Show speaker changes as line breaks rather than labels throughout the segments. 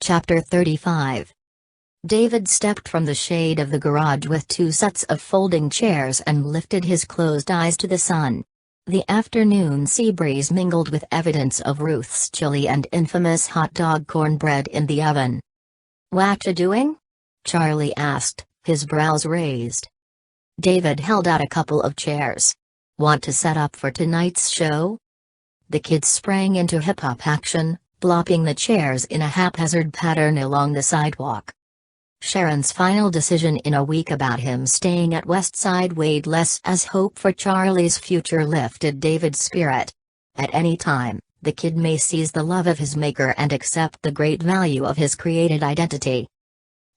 Chapter 35. David stepped from the shade of the garage with two sets of folding chairs and lifted his closed eyes to the sun. The afternoon sea breeze mingled with evidence of Ruth's chili and infamous hot dog cornbread in the oven. "Whatcha doing?" Charlie asked, his brows raised. David held out a couple of chairs. "Want to set up for tonight's show?" The kids sprang into hip-hop action, plopping the chairs in a haphazard pattern along the sidewalk. Sharon's final decision in a week about him staying at Westside weighed less as hope for Charlie's future lifted David's spirit. At any time, the kid may seize the love of his maker and accept the great value of his created identity.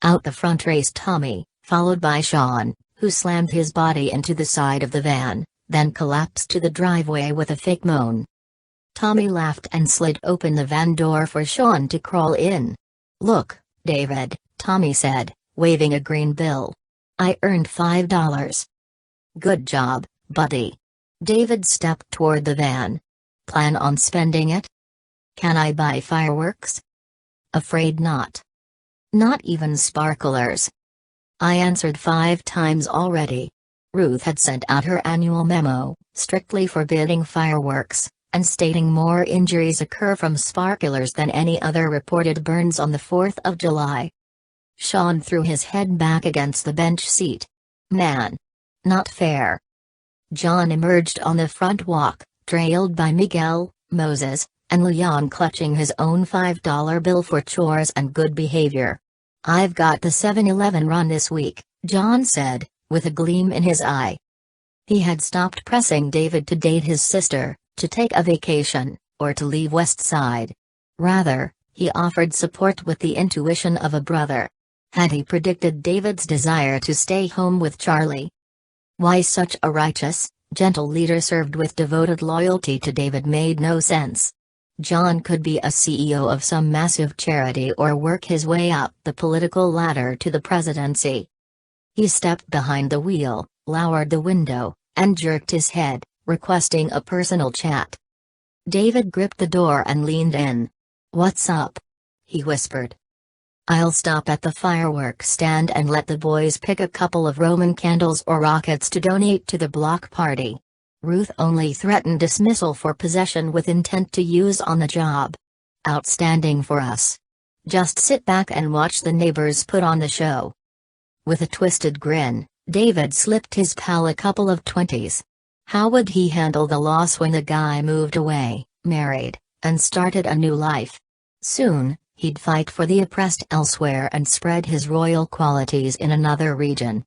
Out the front raced Tommy, followed by Sean, who slammed his body into the side of the van, then collapsed to the driveway with a fake moan. Tommy laughed and slid open the van door for Sean to crawl in. "Look, David," Tommy said, waving a green bill. "I earned $5. "Good job, buddy." David stepped toward the van. "Plan on spending it?" "Can I buy fireworks?" "Afraid not." "Not even sparklers?" "I answered 5 times already." Ruth had sent out her annual memo, strictly forbidding fireworks, and stating more injuries occur from sparklers than any other reported burns on the 4th of July. Sean threw his head back against the bench seat. "Man. Not fair." John emerged on the front walk, trailed by Miguel, Moses, and Leon clutching his own $5 bill for chores and good behavior. "I've got the 7-Eleven run this week," John said, with a gleam in his eye. He had stopped pressing David to date his sister, to take a vacation, or to leave Westside. Rather, he offered support with the intuition of a brother. Had he predicted David's desire to stay home with Charlie? Why such a righteous, gentle leader served with devoted loyalty to David made no sense. John could be a CEO of some massive charity or work his way up the political ladder to the presidency. He stepped behind the wheel, lowered the window, and jerked his head, requesting a personal chat. David gripped the door and leaned in. "What's up?" he whispered. "I'll stop at the fireworks stand and let the boys pick a couple of Roman candles or rockets to donate to the block party. Ruth only threatened dismissal for possession with intent to use on the job. Outstanding for us. Just sit back and watch the neighbors put on the show." With a twisted grin, David slipped his pal a couple of 20s. How would he handle the loss when the guy moved away, married, and started a new life? Soon, he'd fight for the oppressed elsewhere and spread his royal qualities in another region.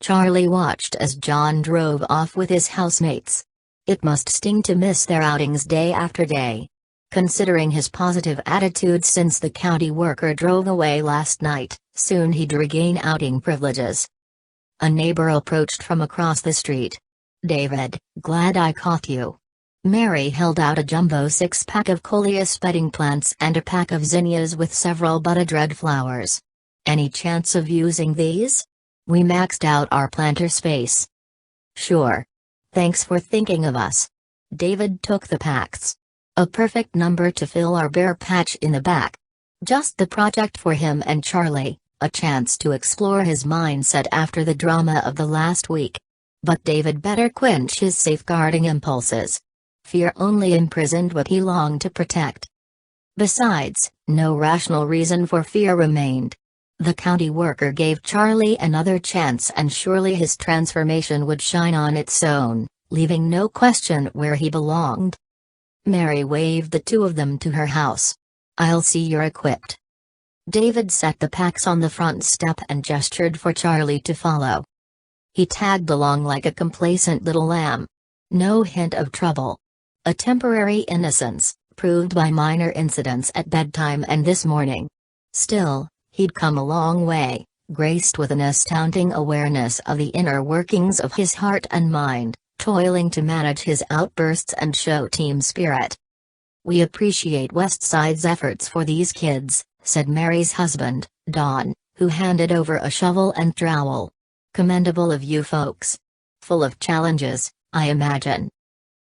Charlie watched as John drove off with his housemates. It must sting to miss their outings day after day. Considering his positive attitude since the county worker drove away last night, soon he'd regain outing privileges. A neighbor approached from across the street. "David, glad I caught you." Mary held out a jumbo 6-pack of coleus bedding plants and a pack of zinnias with several budded red flowers. "Any chance of using these? We maxed out our planter space." "Sure. Thanks for thinking of us." David took the packs. A perfect number to fill our bare patch in the back. Just the project for him and Charlie, a chance to explore his mindset after the drama of the last week. But David better quench his safeguarding impulses. Fear only imprisoned what he longed to protect. Besides, no rational reason for fear remained. The county worker gave Charlie another chance and surely his transformation would shine on its own, leaving no question where he belonged. Mary waved the two of them to her house. "I'll see you're equipped." David set the packs on the front step and gestured for Charlie to follow. He tagged along like a complacent little lamb. No hint of trouble. A temporary innocence, proved by minor incidents at bedtime and this morning. Still, he'd come a long way, graced with an astounding awareness of the inner workings of his heart and mind, toiling to manage his outbursts and show team spirit. "We appreciate Westside's efforts for these kids," said Mary's husband, Don, who handed over a shovel and trowel. "Commendable of you folks. Full of challenges, I imagine."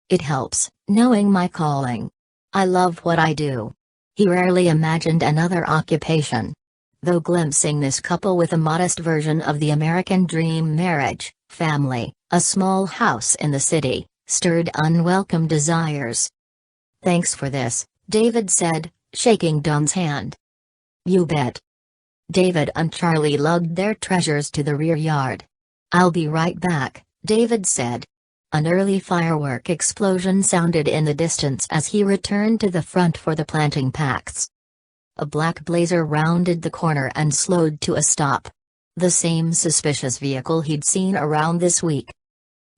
"It helps, knowing my calling. I love what I do." He rarely imagined another occupation. Though glimpsing this couple with a modest version of the American dream marriage, family, a small house in the city, stirred unwelcome desires. "Thanks for this," David said, shaking Don's hand. "You bet." David and Charlie lugged their treasures to the rear yard. "I'll be right back," David said. An early firework explosion sounded in the distance as he returned to the front for the planting packs. A black Blazer rounded the corner and slowed to a stop. The same suspicious vehicle he'd seen around this week.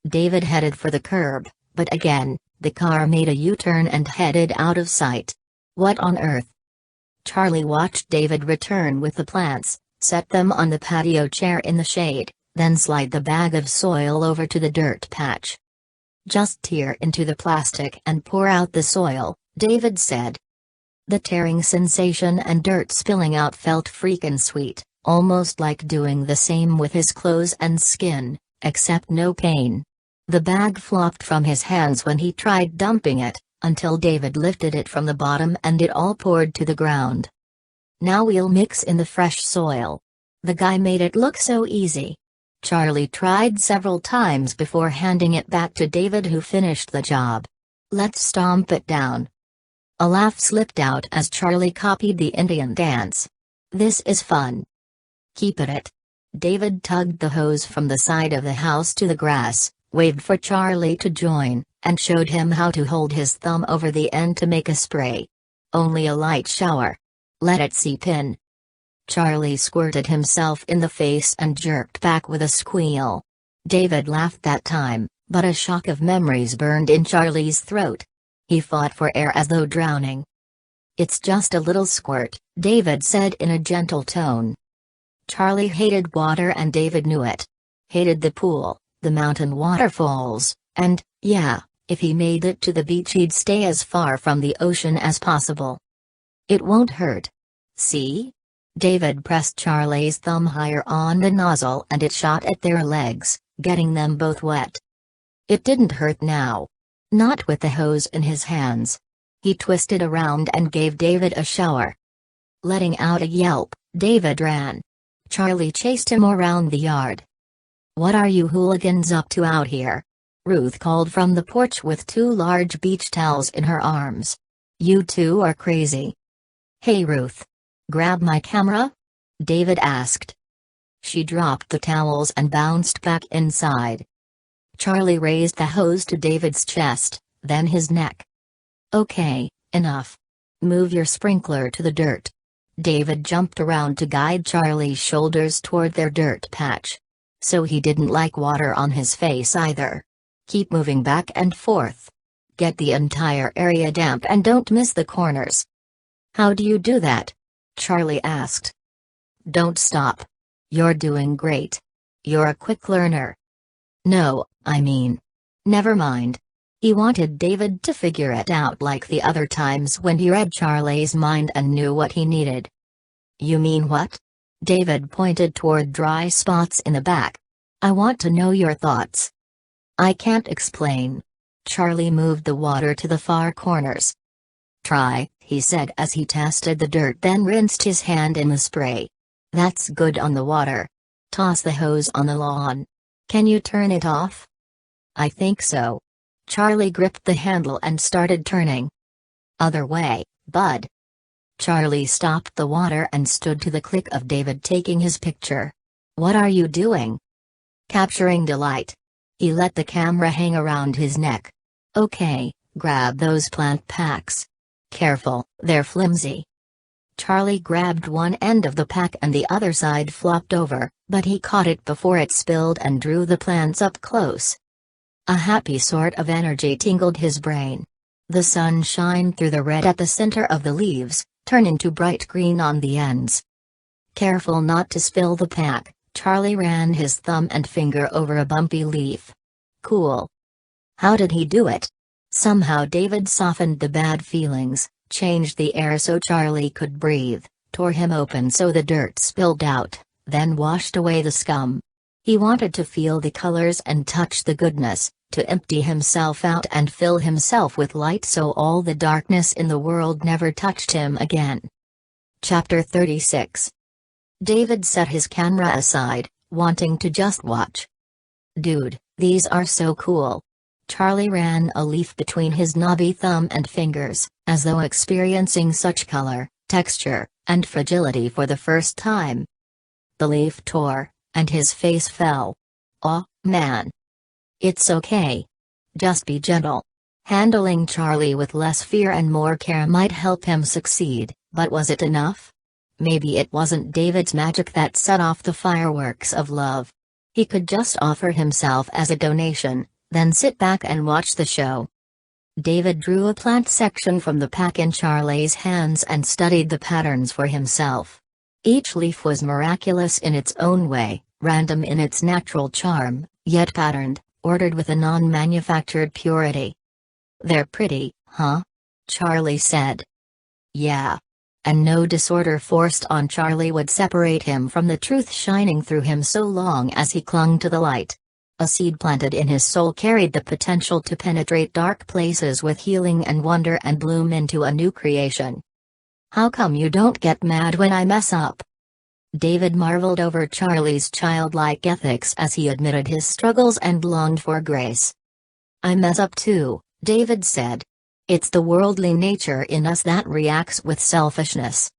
David headed for the curb, but again, the car made a U-turn and headed out of sight. What on earth? Charlie watched David return with the plants, set them on the patio chair in the shade, then slide the bag of soil over to the dirt patch. "Just tear into the plastic and pour out the soil," David said. The tearing sensation and dirt spilling out felt freakin' sweet, almost like doing the same with his clothes and skin, except no pain. The bag flopped from his hands when he tried dumping it, until David lifted it from the bottom and it all poured to the ground. "Now we'll mix in the fresh soil." The guy made it look so easy. Charlie tried several times before handing it back to David, who finished the job. "Let's stomp it down." A laugh slipped out as Charlie copied the Indian dance. "This is fun." "Keep it." David tugged the hose from the side of the house to the grass, waved for Charlie to join, and showed him how to hold his thumb over the end to make a spray. "Only a light shower. Let it seep in." Charlie squirted himself in the face and jerked back with a squeal. David laughed that time, but a shock of memories burned in Charlie's throat. He fought for air as though drowning. "It's just a little squirt," David said in a gentle tone. Charlie hated water and David knew it. Hated the pool, the mountain waterfalls, and, yeah, if he made it to the beach he'd stay as far from the ocean as possible. "It won't hurt. See?" David pressed Charlie's thumb higher on the nozzle and it shot at their legs, getting them both wet. It didn't hurt now. Not with the hose in his hands. He twisted around and gave David a shower. Letting out a yelp, David ran. Charlie chased him around the yard. "What are you hooligans up to out here?" Ruth called from the porch with two large beach towels in her arms. "You two are crazy." "Hey Ruth. Grab my camera?" David asked. She dropped the towels and bounced back inside. Charlie raised the hose to David's chest, then his neck. "Okay, enough. Move your sprinkler to the dirt." David jumped around to guide Charlie's shoulders toward their dirt patch. So he didn't like water on his face either. "Keep moving back and forth. Get the entire area damp and don't miss the corners." "How do you do that?" Charlie asked. "Don't stop. You're doing great. You're a quick learner." "No, I mean. Never mind." He wanted David to figure it out like the other times when he read Charlie's mind and knew what he needed. "You mean what?" David pointed toward dry spots in the back. "I want to know your thoughts." "I can't explain." Charlie moved the water to the far corners. "Try," he said as he tested the dirt, then rinsed his hand in the spray. "That's good on the water. Toss the hose on the lawn. Can you turn it off?" "I think so." Charlie gripped the handle and started turning. "Other way, bud." Charlie stopped the water and stood to the click of David taking his picture. "What are you doing?" "Capturing delight." He let the camera hang around his neck. "Okay, grab those plant packs. Careful, they're flimsy." Charlie grabbed one end of the pack and the other side flopped over, but he caught it before it spilled and drew the plants up close. A happy sort of energy tingled his brain. The sun shined through the red at the center of the leaves, turn into bright green on the ends. Careful not to spill the pack, Charlie ran his thumb and finger over a bumpy leaf. "Cool." How did he do it? Somehow David softened the bad feelings, changed the air so Charlie could breathe, tore him open so the dirt spilled out, then washed away the scum. He wanted to feel the colors and touch the goodness, to empty himself out and fill himself with light so all the darkness in the world never touched him again. Chapter 36. David set his camera aside, wanting to just watch. "Dude, these are so cool." Charlie ran a leaf between his knobby thumb and fingers, as though experiencing such color, texture, and fragility for the first time. The leaf tore, and his face fell. "Aw, man. It's okay. Just be gentle." Handling Charlie with less fear and more care might help him succeed, but was it enough? Maybe it wasn't David's magic that set off the fireworks of love. He could just offer himself as a donation, then sit back and watch the show. David drew a plant section from the pack in Charlie's hands and studied the patterns for himself. Each leaf was miraculous in its own way, random in its natural charm, yet patterned, ordered with a non-manufactured purity. "They're pretty, huh?" Charlie said. "Yeah." And no disorder forced on Charlie would separate him from the truth shining through him so long as he clung to the light. A seed planted in his soul carried the potential to penetrate dark places with healing and wonder and bloom into a new creation. "How come you don't get mad when I mess up?" David marveled over Charlie's childlike ethics as he admitted his struggles and longed for grace. "I mess up too," David said. "It's the worldly nature in us that reacts with selfishness."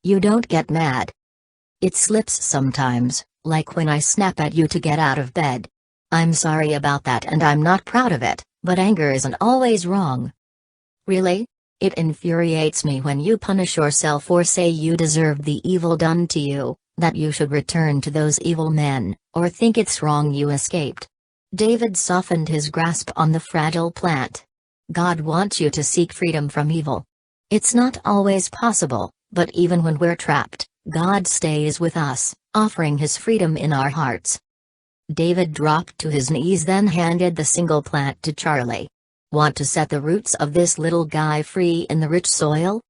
"You don't get mad." "It slips sometimes, like when I snap at you to get out of bed. I'm sorry about that and I'm not proud of it, but anger isn't always wrong." "Really? It infuriates me when you punish yourself or say you deserve the evil done to you, that you should return to those evil men, or think it's wrong you escaped." David softened his grasp on the fragile plant. "God wants you to seek freedom from evil. It's not always possible, but even when we're trapped, God stays with us, offering his freedom in our hearts." David dropped to his knees, then handed the single plant to Charlie. "Want to set the roots of this little guy free in the rich soil?"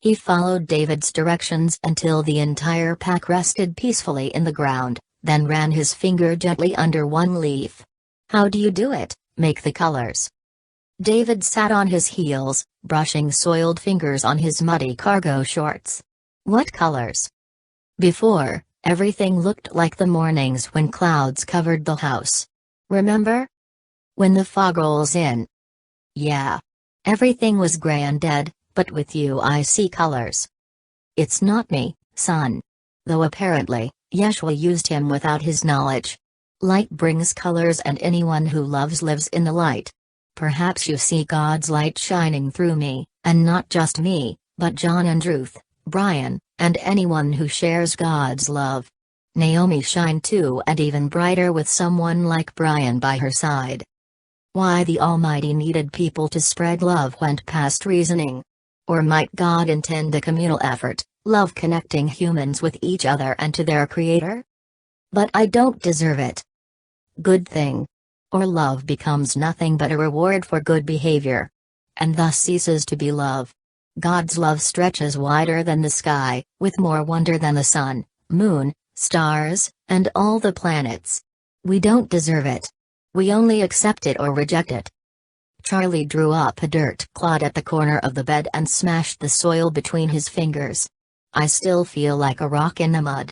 He followed David's directions until the entire pack rested peacefully in the ground, then ran his finger gently under one leaf. "How do you do it? Make the colors?" David sat on his heels, brushing soiled fingers on his muddy cargo shorts. "What colors?" "Before, everything looked like the mornings when clouds covered the house. Remember? When the fog rolls in." "Yeah. Everything was gray and dead, but with you I see colors." "It's not me, son. Though apparently, Yeshua used him without his knowledge. Light brings colors and anyone who loves lives in the light. Perhaps you see God's light shining through me, and not just me, but John and Ruth, Brian, and anyone who shares God's love. Naomi shined too, and even brighter with someone like Brian by her side." Why the Almighty needed people to spread love went past reasoning. Or might God intend a communal effort, love connecting humans with each other and to their Creator? "But I don't deserve it." Good thing. Or love becomes nothing but a reward for good behavior. And thus ceases to be love. God's love stretches wider than the sky, with more wonder than the sun, moon, stars, and all the planets. We don't deserve it. We only accept it or reject it. Charlie drew up a dirt clod at the corner of the bed and smashed the soil between his fingers. "I still feel like a rock in the mud.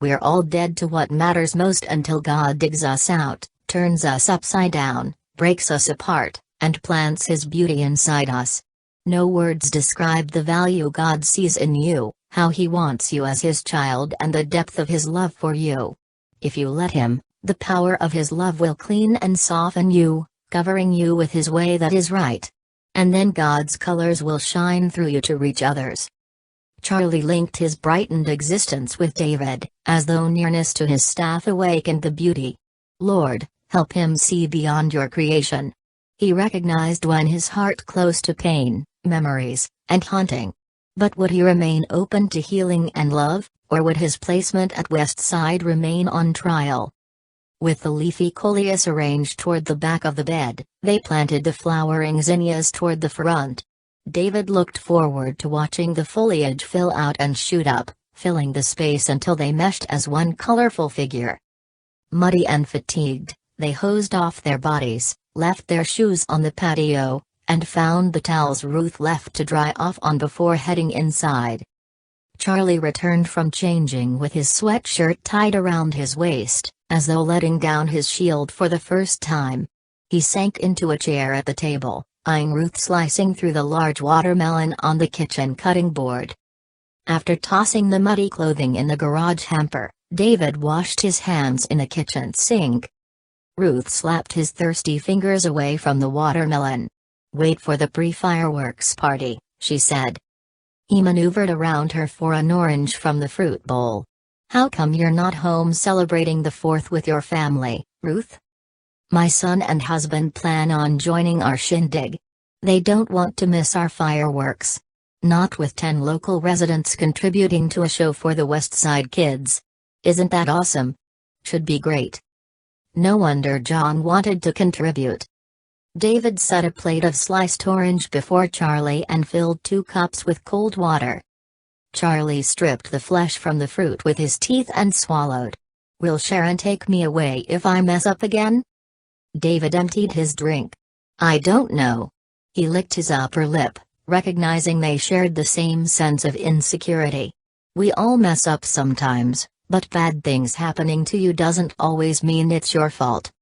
We're all dead to what matters most until God digs us out, turns us upside down, breaks us apart, and plants his beauty inside us. No words describe the value God sees in you, how he wants you as his child, and the depth of his love for you. If you let him, the power of his love will clean and soften you, covering you with his way that is right. And then God's colors will shine through you to reach others." Charlie linked his brightened existence with David, as though nearness to his staff awakened the beauty. "Lord, help him see beyond your creation." He recognized when his heart close to pain, memories, and haunting. But would he remain open to healing and love, or would his placement at West Side remain on trial? With the leafy coleus arranged toward the back of the bed, they planted the flowering zinnias toward the front. David looked forward to watching the foliage fill out and shoot up, filling the space until they meshed as one colorful figure. Muddy and fatigued, they hosed off their bodies, left their shoes on the patio, and found the towels Ruth left to dry off on before heading inside. Charlie returned from changing with his sweatshirt tied around his waist, as though letting down his shield for the first time. He sank into a chair at the table, eyeing Ruth slicing through the large watermelon on the kitchen cutting board. After tossing the muddy clothing in the garage hamper, David washed his hands in the kitchen sink. Ruth slapped his thirsty fingers away from the watermelon. "Wait for the pre-fireworks party," she said. He maneuvered around her for an orange from the fruit bowl. "How come you're not home celebrating the 4th with your family, Ruth?" "My son and husband plan on joining our shindig. They don't want to miss our fireworks. Not with 10 local residents contributing to a show for the West Side kids. Isn't that awesome? Should be great." No wonder John wanted to contribute. David set a plate of sliced orange before Charlie and filled 2 cups with cold water. Charlie stripped the flesh from the fruit with his teeth and swallowed. "Will Sharon take me away if I mess up again?" David emptied his drink. "I don't know." He licked his upper lip, recognizing they shared the same sense of insecurity. "We all mess up sometimes, but bad things happening to you doesn't always mean it's your fault."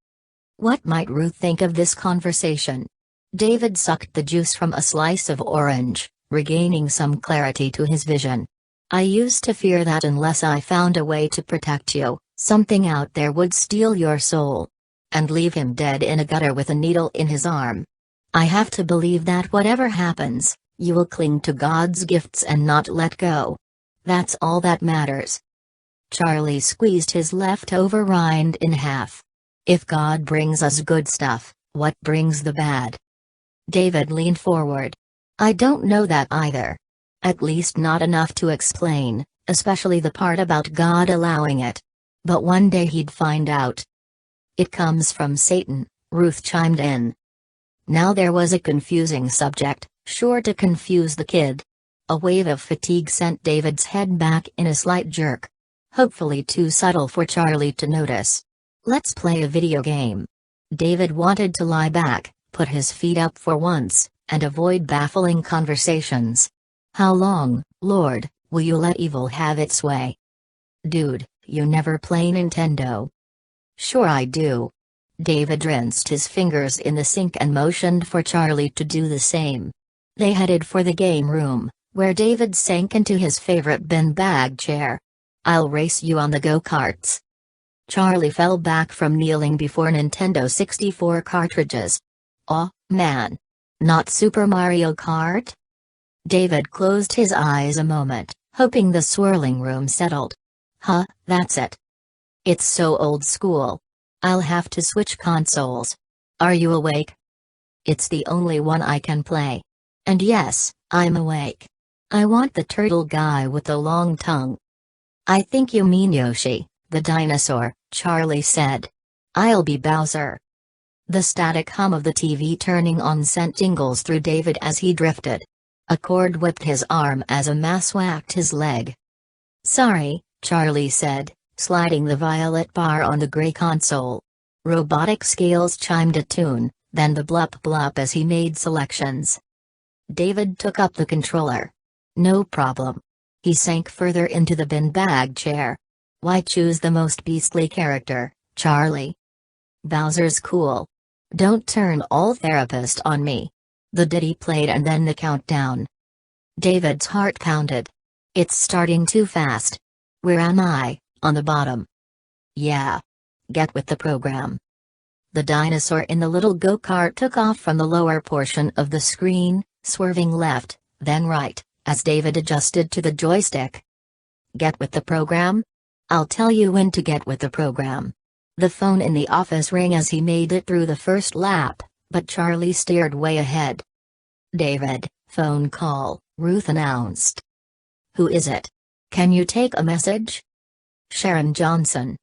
What might Ruth think of this conversation? David sucked the juice from a slice of orange, regaining some clarity to his vision. "I used to fear that unless I found a way to protect you, something out there would steal your soul. And leave him dead in a gutter with a needle in his arm. I have to believe that whatever happens, you will cling to God's gifts and not let go. That's all that matters." Charlie squeezed his leftover rind in half. "If God brings us good stuff, what brings the bad?" David leaned forward. "I don't know that either. At least not enough to explain, especially the part about God allowing it. But one day he'd find out." "It comes from Satan," Ruth chimed in. Now there was a confusing subject, sure to confuse the kid. A wave of fatigue sent David's head back in a slight jerk. Hopefully too subtle for Charlie to notice. "Let's play a video game." David wanted to lie back, put his feet up for once, and avoid baffling conversations. "How long, Lord, will you let evil have its way?" "Dude, you never play Nintendo." "Sure I do." David rinsed his fingers in the sink and motioned for Charlie to do the same. They headed for the game room, where David sank into his favorite beanbag chair. "I'll race you on the go-karts." Charlie fell back from kneeling before Nintendo 64 cartridges. "Aw, man. Not Super Mario Kart?" David closed his eyes a moment, hoping the swirling room settled. "Huh, that's it. It's so old school. I'll have to switch consoles. Are you awake?" "It's the only one I can play. And yes, I'm awake. I want the turtle guy with the long tongue." "I think you mean Yoshi, the dinosaur," Charlie said. "I'll be Bowser." The static hum of the TV turning on sent tingles through David as he drifted. A cord whipped his arm as a mass whacked his leg. "Sorry," Charlie said, sliding the violet bar on the gray console. Robotic scales chimed a tune, then the blup blup as he made selections. David took up the controller. "No problem." He sank further into the beanbag chair. "Why choose the most beastly character, Charlie?" "Bowser's cool. Don't turn all therapist on me." The ditty played and then the countdown. David's heart pounded. "It's starting too fast. Where am I, on the bottom?" "Yeah. Get with the program." The dinosaur in the little go-kart took off from the lower portion of the screen, swerving left, then right, as David adjusted to the joystick. "Get with the program? I'll tell you when to get with the program." The phone in the office rang as he made it through the first lap, but Charlie steered way ahead. "David, phone call," Ruth announced. "Who is it? Can you take a message?" "Sharon Johnson."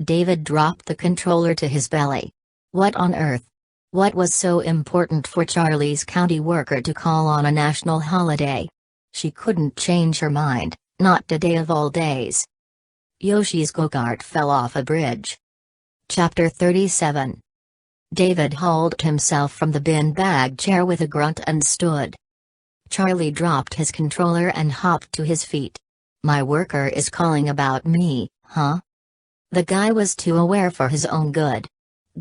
David dropped the controller to his belly. What on earth? What was so important for Charlie's county worker to call on a national holiday? She couldn't change her mind, not today of all days. Yoshi's go-kart fell off a bridge. Chapter 37. David hauled himself from the bin-bag chair with a grunt and stood. Charlie dropped his controller and hopped to his feet. My worker is calling about me, huh? The guy was too aware for his own good.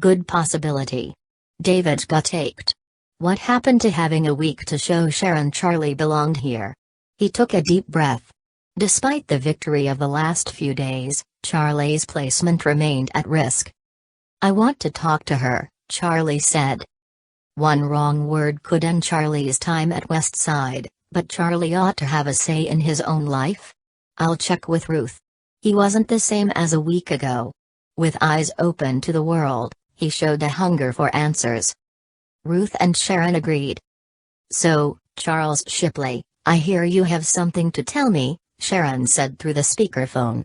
Good possibility. David's gut ached. What happened to having a week to show Sharon Charlie belonged here? He took a deep breath. Despite the victory of the last few days, Charlie's placement remained at risk. I want to talk to her, Charlie said. One wrong word could end Charlie's time at Westside, but Charlie ought to have a say in his own life. I'll check with Ruth. He wasn't the same as a week ago. With eyes open to the world, he showed a hunger for answers. Ruth and Sharon agreed. So, Charles Shipley, I hear you have something to tell me, Sharon said through the speakerphone.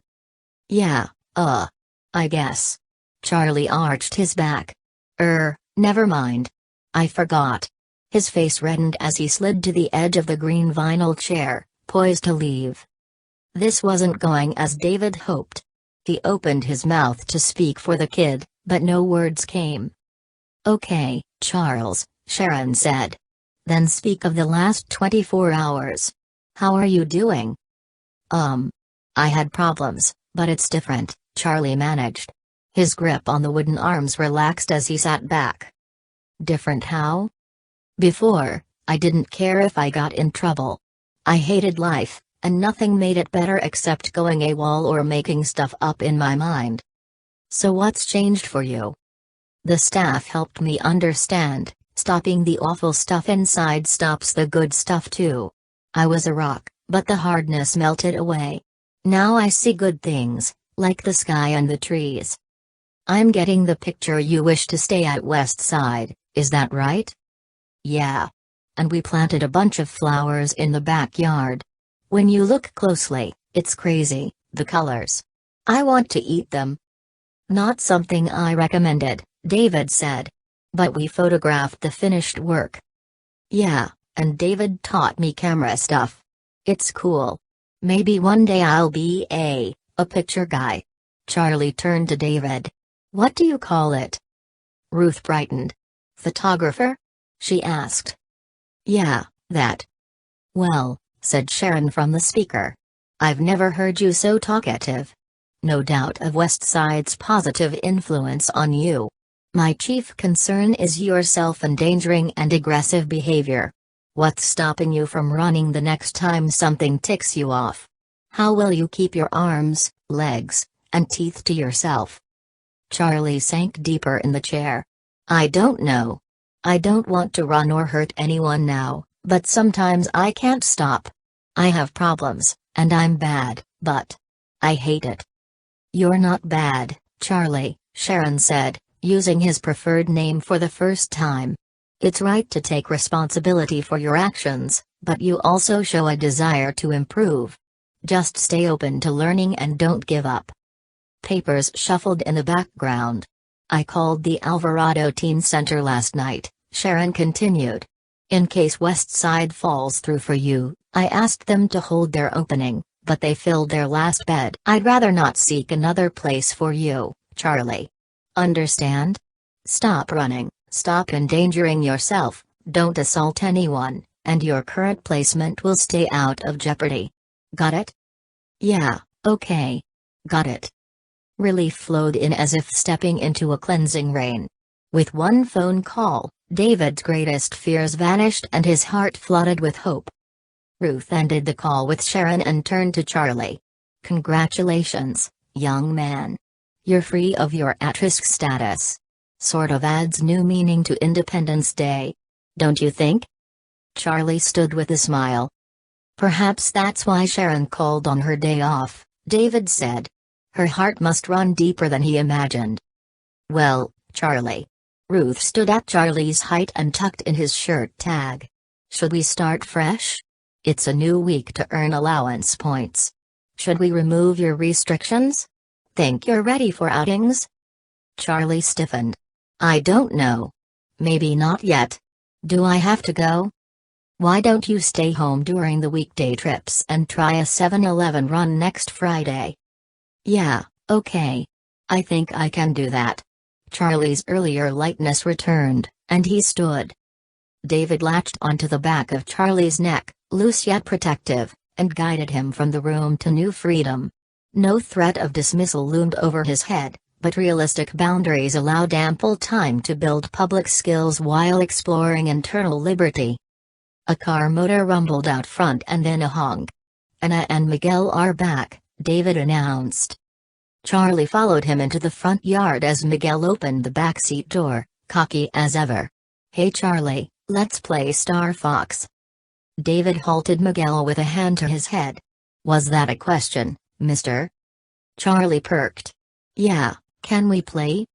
Yeah, I guess. Charlie arched his back. Never mind. I forgot. His face reddened as he slid to the edge of the green vinyl chair, poised to leave. This wasn't going as David hoped. He opened his mouth to speak for the kid, but no words came. Okay, Charles, Sharon said. Then speak of the last 24 hours. How are you doing? I had problems, but it's different, Charlie managed. His grip on the wooden arms relaxed as he sat back. Different how? Before, I didn't care if I got in trouble. I hated life, and nothing made it better except going AWOL or making stuff up in my mind. So what's changed for you? The staff helped me understand, stopping the awful stuff inside stops the good stuff too. I was a rock, but the hardness melted away. Now I see good things, like the sky and the trees. I'm getting the picture. You wish to stay at Westside, is that right? Yeah. And we planted a bunch of flowers in the backyard. When you look closely, it's crazy, the colors. I want to eat them. Not something I recommended, David said. But we photographed the finished work. Yeah, and David taught me camera stuff. It's cool. Maybe one day I'll be a picture guy. Charlie turned to David. What do you call it? Ruth brightened. Photographer? She asked. Yeah, that. Well, said Sharon from the speaker. I've never heard you so talkative. No doubt of Westside's positive influence on you. My chief concern is your self-endangering and aggressive behavior. What's stopping you from running the next time something ticks you off? How will you keep your arms, legs, and teeth to yourself? Charlie sank deeper in the chair. I don't know. I don't want to run or hurt anyone now, but sometimes I can't stop. I have problems, and I'm bad, but I hate it. You're not bad, Charlie, Sharon said, using his preferred name for the first time. It's right to take responsibility for your actions, but you also show a desire to improve. Just stay open to learning and don't give up. Papers shuffled in the background. I called the Alvarado Teen Center last night, Sharon continued. In case Westside falls through for you, I asked them to hold their opening, but they filled their last bed. I'd rather not seek another place for you, Charlie. Understand? Stop running, stop endangering yourself, don't assault anyone, and your current placement will stay out of jeopardy. Got it? Yeah, okay. Got it. Relief flowed in as if stepping into a cleansing rain. With one phone call, David's greatest fears vanished and his heart flooded with hope. Ruth ended the call with Sharon and turned to Charlie. Congratulations, young man. You're free of your at-risk status. Sort of adds new meaning to Independence Day. Don't you think? Charlie stood with a smile. Perhaps that's why Sharon called on her day off, David said. Her heart must run deeper than he imagined. Well, Charlie. Ruth stood at Charlie's height and tucked in his shirt tag. Should we start fresh? It's a new week to earn allowance points. Should we remove your restrictions? Think you're ready for outings? Charlie stiffened. I don't know. Maybe not yet. Do I have to go? Why don't you stay home during the weekday trips and try a 7-Eleven run next Friday? Yeah, okay. I think I can do that. Charlie's earlier lightness returned, and he stood. David latched onto the back of Charlie's neck, loose yet protective, and guided him from the room to new freedom. No threat of dismissal loomed over his head, but realistic boundaries allowed ample time to build public skills while exploring internal liberty. A car motor rumbled out front and then a honk. "Anna and Miguel are back," David announced. Charlie followed him into the front yard as Miguel opened the backseat door, cocky as ever. "Hey Charlie, let's play Star Fox." David halted Miguel with a hand to his head. "Was that a question, mister?" Charlie perked. "Yeah, can we play?"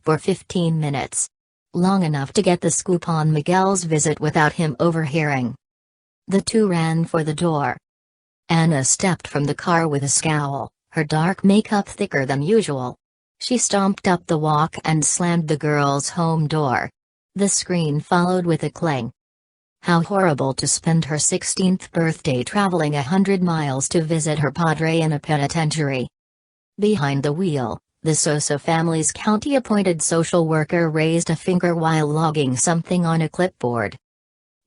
"For 15 minutes. Long enough to get the scoop on Miguel's visit without him overhearing." The two ran for the door. Anna stepped from the car with a scowl, her dark makeup thicker than usual. She stomped up the walk and slammed the girls' home door. The screen followed with a clang. How horrible to spend her 16th birthday traveling 100 miles to visit her padre in a penitentiary. Behind the wheel, the Sosa family's county-appointed social worker raised a finger while logging something on a clipboard.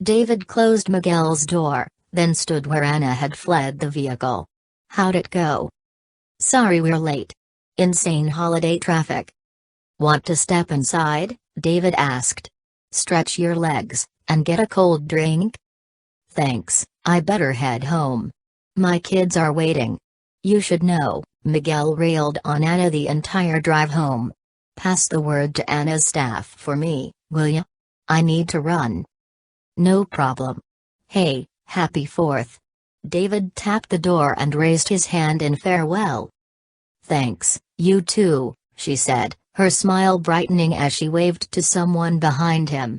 David closed Miguel's door, then stood where Anna had fled the vehicle. "How'd it go?" "Sorry we're late. Insane holiday traffic." "Want to step inside?" David asked. "Stretch your legs, and get a cold drink?" "Thanks, I better head home. My kids are waiting." "You should know," Miguel railed on Anna the entire drive home. "Pass the word to Anna's staff for me, will ya? I need to run." "No problem. Hey, happy 4th. David tapped the door and raised his hand in farewell. "Thanks, you too," she said, her smile brightening as she waved to someone behind him.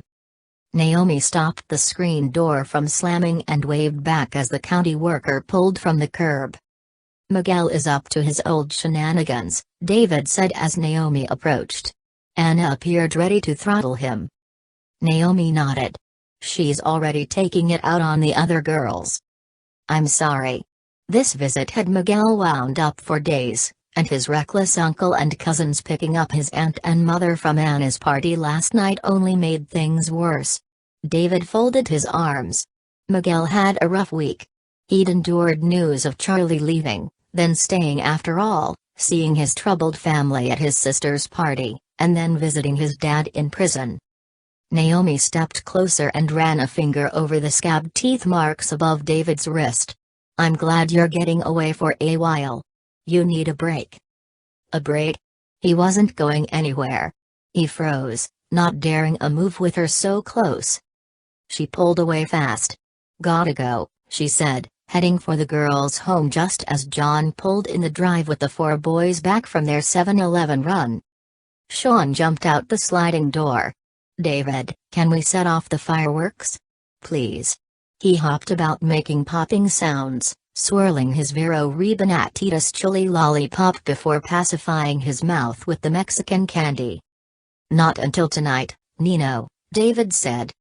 Naomi stopped the screen door from slamming and waved back as the county worker pulled from the curb. "Miguel is up to his old shenanigans," David said as Naomi approached. Anna appeared ready to throttle him. Naomi nodded. "She's already taking it out on the other girls." "I'm sorry." This visit had Miguel wound up for days, and his reckless uncle and cousins picking up his aunt and mother from Anna's party last night only made things worse. David folded his arms. Miguel had a rough week. He'd endured news of Charlie leaving, then staying after all, seeing his troubled family at his sister's party, and then visiting his dad in prison. Naomi stepped closer and ran a finger over the scabbed teeth marks above David's wrist. "I'm glad you're getting away for a while. You need a break." "A break?" He wasn't going anywhere. He froze, not daring a move with her so close. She pulled away fast. "Gotta go," she said, heading for the girls' home just as John pulled in the drive with the 4 boys back from their 7-Eleven run. Sean jumped out the sliding door. "David, can we set off the fireworks? Please." He hopped about making popping sounds, swirling his Vero Ribanatitas chili lollipop before pacifying his mouth with the Mexican candy. "Not until tonight, Nino," David said.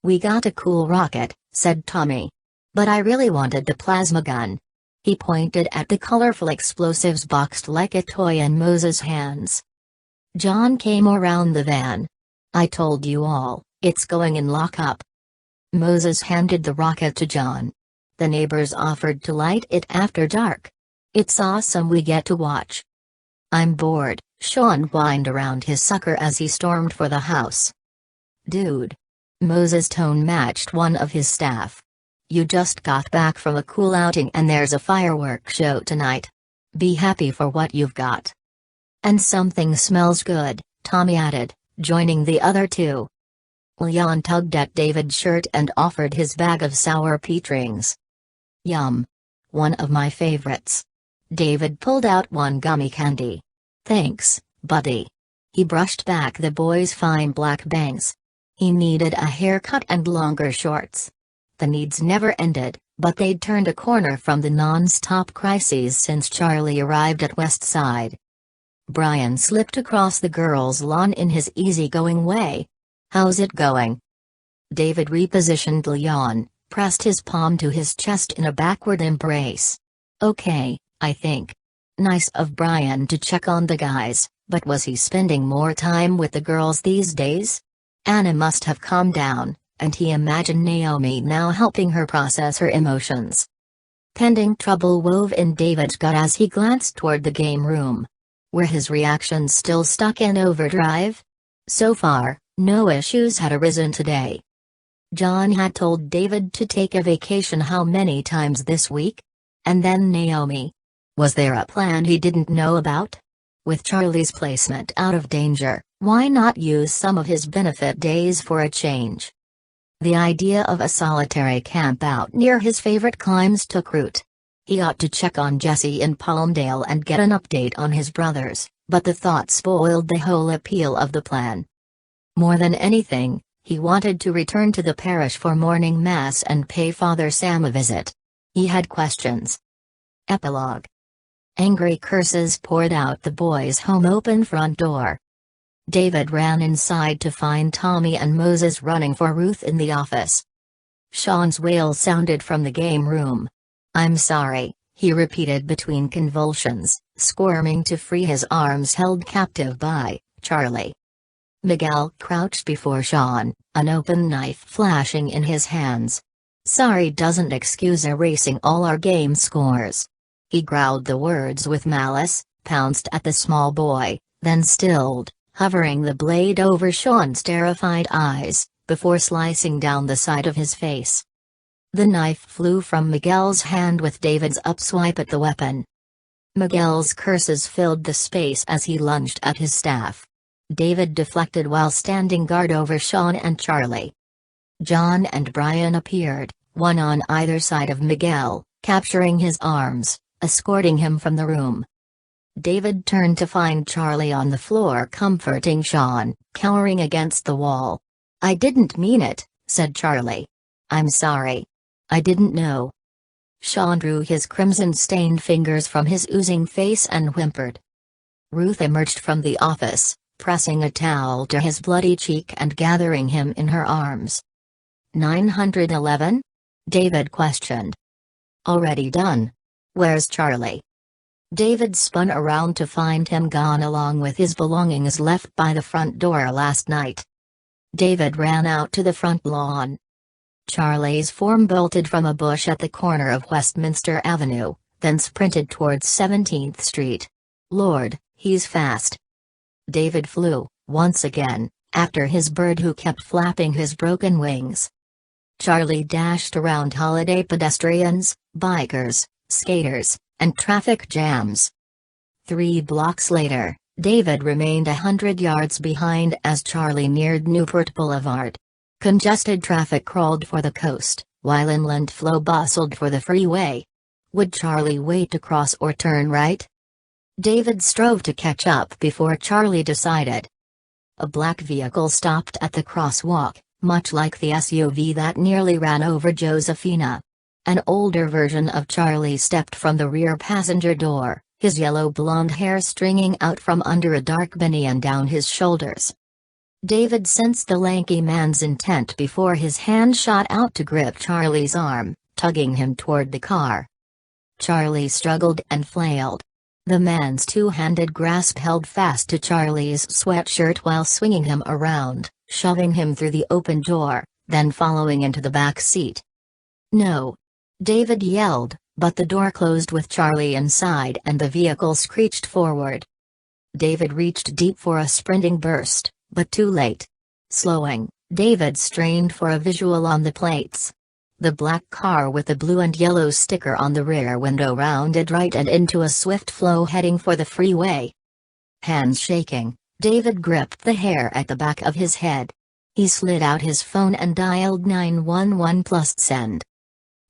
"We got a cool rocket," said Tommy. "But I really wanted the plasma gun." He pointed at the colorful explosives boxed like a toy in Moses' hands. John came around the van. "I told you all, it's going in lockup." Moses handed the rocket to John. "The neighbors offered to light it after dark. It's awesome we get to watch." "I'm bored," Sean whined around his sucker as he stormed for the house. "Dude." Moses' tone matched one of his staff. "You just got back from a cool outing and there's a fireworks show tonight. Be happy for what you've got." "And something smells good," Tommy added, joining the other two. Leon tugged at David's shirt and offered his bag of sour peach rings. "Yum. One of my favorites." David pulled out one gummy candy. "Thanks, buddy." He brushed back the boy's fine black bangs. He needed a haircut and longer shorts. The needs never ended, but they'd turned a corner from the non-stop crises since Charlie arrived at Westside. Brian slipped across the girls' lawn in his easygoing way. "How's it going?" David repositioned Leon, pressed his palm to his chest in a backward embrace. "Okay, I think. Nice of Brian to check on the guys, But was he spending more time with the girls these days? Anna must have calmed down, and he imagined Naomi now helping her process her emotions. Pending trouble wove in David's gut as he glanced toward the game room. Were his reactions still stuck in overdrive? So far, no issues had arisen today. John had told David to take a vacation how many times this week? And then Naomi. Was there a plan he didn't know about? With Charlie's placement out of danger, why not use some of his benefit days for a change? The idea of a solitary camp out near his favorite climbs took root. He ought to check on Jesse in Palmdale and get an update on his brothers, but the thought spoiled the whole appeal of the plan. More than anything, he wanted to return to the parish for morning mass and pay Father Sam a visit. He had questions. Epilogue. Angry curses poured out the boys' home open front door. David ran inside to find Tommy and Moses running for Ruth in the office. Sean's wail sounded from the game room. "I'm sorry," he repeated between convulsions, squirming to free his arms held captive by Charlie. Miguel crouched before Sean, an open knife flashing in his hands. "Sorry doesn't excuse erasing all our game scores." He growled the words with malice, pounced at the small boy, then stilled, hovering the blade over Sean's terrified eyes, before slicing down the side of his face. The knife flew from Miguel's hand with David's upswipe at the weapon. Miguel's curses filled the space as he lunged at his staff. David deflected while standing guard over Sean and Charlie. John and Brian appeared, one on either side of Miguel, capturing his arms, escorting him from the room. David turned to find Charlie on the floor comforting Sean, cowering against the wall. "I didn't mean it," said Charlie. "I'm sorry. I didn't know." Sean drew his crimson-stained fingers from his oozing face and whimpered. Ruth emerged from the office, pressing a towel to his bloody cheek and gathering him in her arms. 911? David questioned. "Already done. Where's Charlie?" David spun around to find him gone along with his belongings left by the front door last night. David ran out to the front lawn. Charlie's form bolted from a bush at the corner of Westminster Avenue, then sprinted towards 17th Street. "Lord, he's fast." David flew, once again, after his bird who kept flapping his broken wings. Charlie dashed around holiday pedestrians, bikers, skaters, and traffic jams. 3 blocks later, David remained 100 yards behind as Charlie neared Newport Boulevard. Congested traffic crawled for the coast, while inland flow bustled for the freeway. Would Charlie wait to cross or turn right? David strove to catch up before Charlie decided. A black vehicle stopped at the crosswalk, much like the SUV that nearly ran over Josephina. An older version of Charlie stepped from the rear passenger door, his yellow blonde hair stringing out from under a dark banyan down his shoulders. David sensed the lanky man's intent before his hand shot out to grip Charlie's arm, tugging him toward the car. Charlie struggled and flailed. The man's two-handed grasp held fast to Charlie's sweatshirt while swinging him around, shoving him through the open door, then following into the back seat. "No!" David yelled, but the door closed with Charlie inside and the vehicle screeched forward. David reached deep for a sprinting burst, but too late. Slowing, David strained for a visual on the plates. The black car with the blue and yellow sticker on the rear window rounded right and into a swift flow heading for the freeway. Hands shaking, David gripped the hair at the back of his head. He slid out his phone and dialed 911 plus send.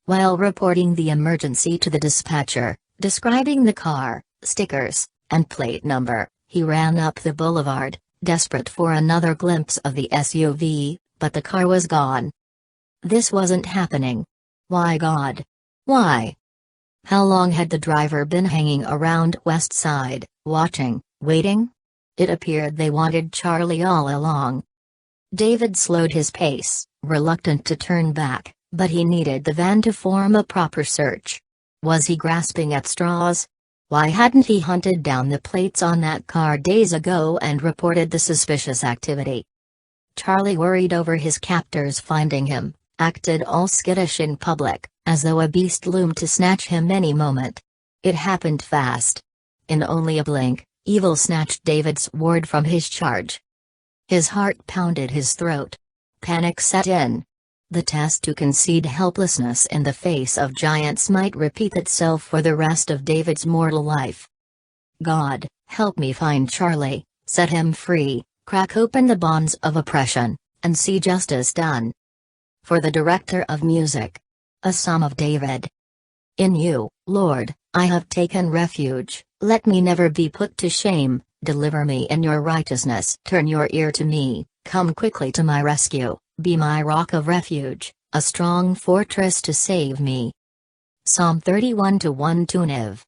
While reporting the emergency to the dispatcher, describing the car, stickers, and plate number, he ran up the boulevard, desperate for another glimpse of the SUV, but the car was gone. This wasn't happening. Why God? Why? How long had the driver been hanging around West Side, watching, waiting? It appeared they wanted Charlie all along. David slowed his pace, reluctant to turn back, but he needed the van to form a proper search. Was he grasping at straws? Why hadn't he hunted down the plates on that car days ago and reported the suspicious activity? Charlie worried over his captors finding him, acted all skittish in public, as though a beast loomed to snatch him any moment. It happened fast. In only a blink, evil snatched David's ward from his charge. His heart pounded his throat. Panic set in. The test to concede helplessness in the face of giants might repeat itself for the rest of David's mortal life. God, help me find Charlie, set him free, crack open the bonds of oppression, and see justice done. For the director of music. A Psalm of David. In you, Lord, I have taken refuge, let me never be put to shame, deliver me in your righteousness. Turn your ear to me, come quickly to my rescue, be my rock of refuge, a strong fortress to save me. Psalm 31:1 Tuniv.